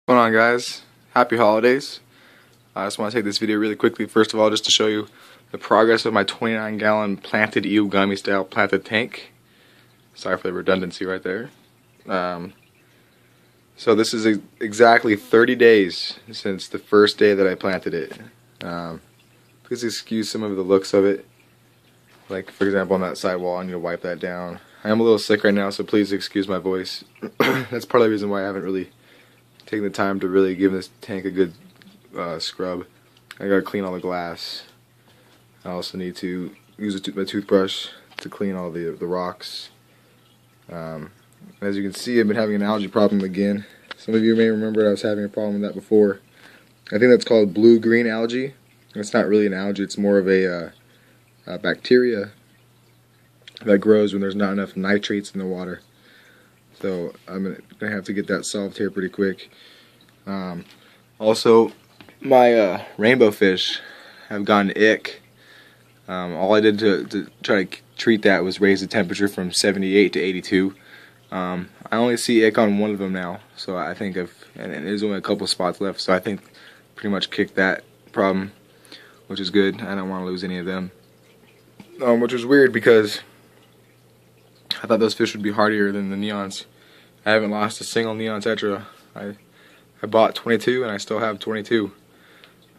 What's going on, guys? Happy holidays. I just want to take this video really quickly, first of all, just to show you the progress of my 29-gallon planted eel gummy style planted tank. Sorry for the redundancy right there. So this is exactly 30 days since the first day that I planted it. Please excuse some of the looks of it. Like, for example, on that side wall, I need to wipe that down. I am a little sick right now, so please excuse my voice. That's part of the reason why I haven't really taking the time to really give this tank a good scrub. I gotta clean all the glass. I also need to use my toothbrush to clean all the rocks. As you can see, I've been having an algae problem again. Some of you may remember I was having a problem with that before. I think that's called blue-green algae. It's not really an algae, it's more of a bacteria that grows when there's not enough nitrates in the water. So I'm going to have to get that solved here pretty quick. Also, my rainbow fish have gotten ick. All I did to try to treat that was raise the temperature from 78 to 82. I only see ick on one of them now, so I think and there's only a couple spots left, so I think pretty much kicked that problem, which is good. I don't want to lose any of them. Which was weird because I thought those fish would be hardier than the neons. I haven't lost a single neon tetra. I bought 22 and I still have 22.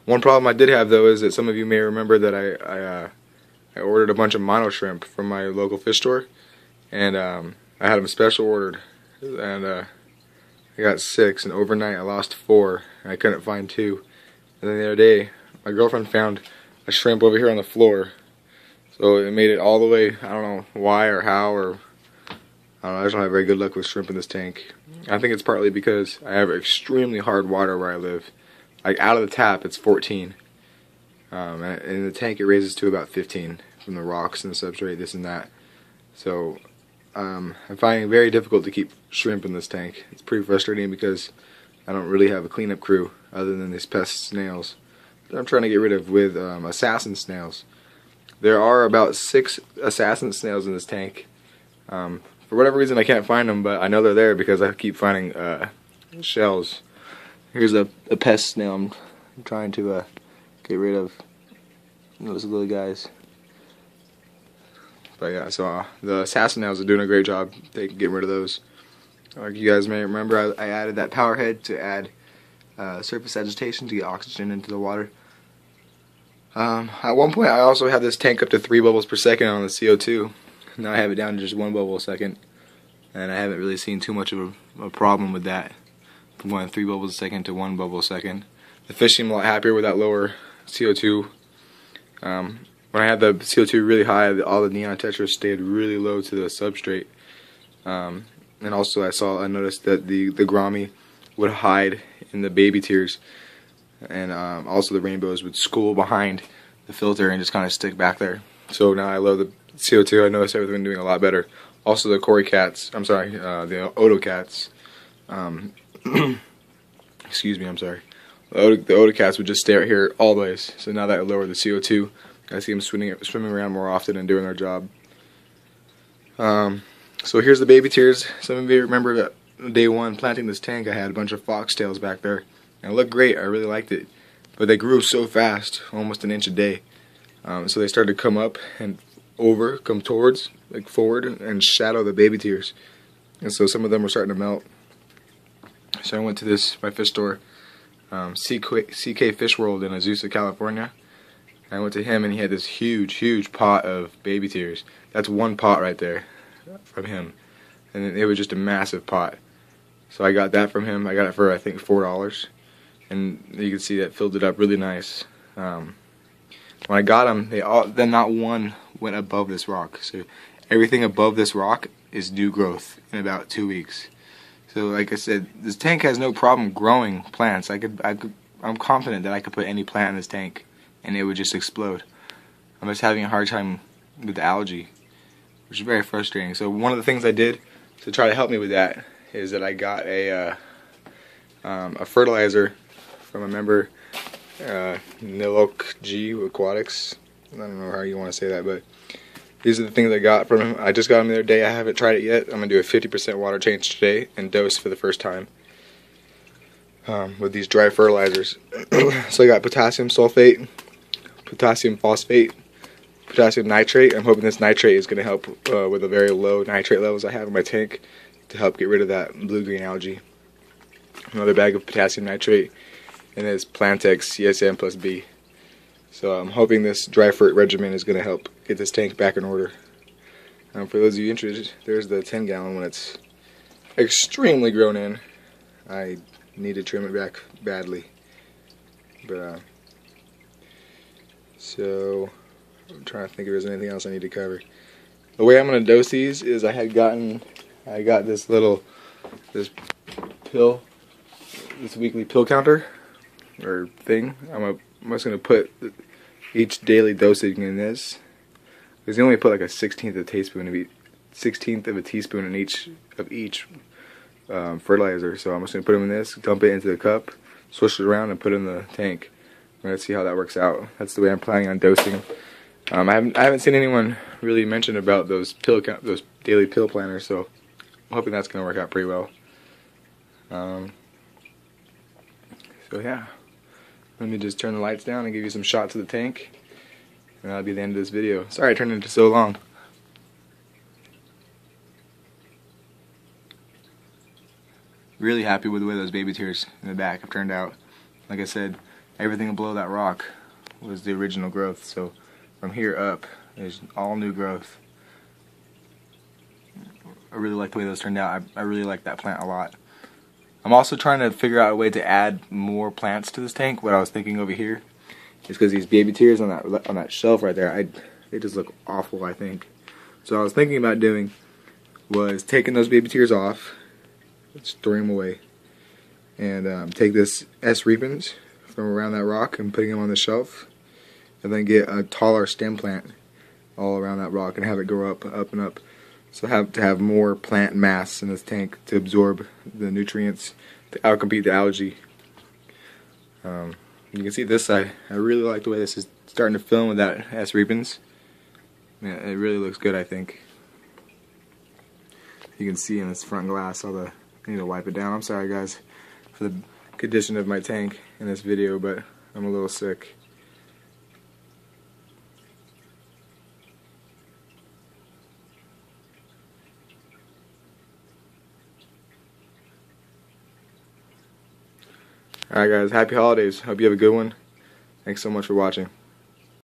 One problem I did have though is that some of you may remember that I ordered a bunch of mono shrimp from my local fish store, and I had them special ordered, and I got 6, and overnight I lost 4 and I couldn't find 2. And then the other day my girlfriend found a shrimp over here on the floor. So it made it all the way, I don't know why or how, or I don't know, I just don't have very good luck with shrimp in this tank. I think it's partly because I have extremely hard water where I live. Like out of the tap it's 14. And in the tank it raises to about 15 from the rocks and the substrate, this and that. So I'm finding it very difficult to keep shrimp in this tank. It's pretty frustrating because I don't really have a cleanup crew other than these pest snails that I'm trying to get rid of with assassin snails. There are about 6 assassin snails in this tank. For whatever reason I can't find them, but I know they're there because I keep finding shells. Here's a pest snail I'm trying to get rid of. Those little guys. But yeah, so the assassin snails are doing a great job getting rid of those. Like you guys may remember, I added that power head to add surface agitation to get oxygen into the water. At one point I also had this tank up to 3 bubbles per second on the CO2. Now I have it down to just 1 bubble a second, and I haven't really seen too much of a problem with that, from going 3 bubbles a second to 1 bubble a second. The fish seem a lot happier with that lower CO2. When I had the CO2 really high, all the neon tetras stayed really low to the substrate. And also I noticed that the gourami would hide in the baby tears, and also the rainbows would school behind the filter and just kind of stick back there. So now I love the CO2. I noticed everything doing a lot better. Also the Cory cats, I'm sorry, the Odo cats, excuse me, I'm sorry. The Odo cats would just stay right here always. So now that I lowered the CO2, I see them swimming around more often and doing their job. So here's the baby tears. Some of you remember that day 1 planting this tank I had a bunch of foxtails back there. And it looked great, I really liked it. But they grew so fast, almost an inch a day. So they started to come up and come towards, like forward, and shadow the baby tears. And so some of them were starting to melt. So I went to my fish store, CK Fish World in Azusa, California. I went to him and he had this huge pot of baby tears. That's 1 pot right there from him. And it was just a massive pot. So I got that from him. I got it for I think $4. And you can see that filled it up really nice. When I got them, then not one went above this rock. So everything above this rock is new growth in about 2 weeks. So like I said, this tank has no problem growing plants. I'm confident that I could put any plant in this tank and it would just explode. I'm just having a hard time with the algae, which is very frustrating. So one of the things I did to try to help me with that is that I got a fertilizer from a member, Nilok G Aquatics. I don't know how you want to say that, but these are the things I got from him. I just got them the other day. I haven't tried it yet. I'm going to do a 50% water change today and dose for the first time. with these dry fertilizers. So I got potassium sulfate, potassium phosphate, potassium nitrate. I'm hoping this nitrate is going to help with the very low nitrate levels I have in my tank to help get rid of that blue-green algae. Another bag of potassium nitrate, and this Plantex CSM plus B. So I'm hoping this dry fert regimen is going to help get this tank back in order. For those of you interested, there's the 10-gallon when it's extremely grown in. I need to trim it back badly. But so I'm trying to think if there's anything else I need to cover. The way I'm going to dose these is I got this pill, this weekly pill counter or thing. I'm just going to put each daily dosage in this. Because you only put like a 1/16 of a teaspoon in each fertilizer. So I'm just going to put them in this, dump it into the cup, swish it around, and put it in the tank. Let's see how that works out. That's the way I'm planning on dosing. I haven't seen anyone really mention about those daily pill planners, so I'm hoping that's going to work out pretty well. So yeah, let me just turn the lights down and give you some shots of the tank, and that'll be the end of this video. Sorry I turned it into so long. Really happy with the way those baby tears in the back have turned out. Like I said, everything below that rock was the original growth, so from here up is all new growth. I really like the way those turned out. I really like that plant a lot. I'm also trying to figure out a way to add more plants to this tank. What I was thinking over here is because these baby tears on that shelf right there, they just look awful, I think. So what I was thinking about doing was taking those baby tears off, just throwing them away, and take this S. repens from around that rock and putting them on the shelf, and then get a taller stem plant all around that rock and have it grow up and up. So have more plant mass in this tank to absorb the nutrients to outcompete the algae. You can see this side. I really like the way this is starting to fill in with that S. repens. Yeah, it really looks good, I think. You can see in this front glass all the. I need to wipe it down. I'm sorry guys for the condition of my tank in this video, but I'm a little sick. Alright guys, happy holidays. Hope you have a good one. Thanks so much for watching.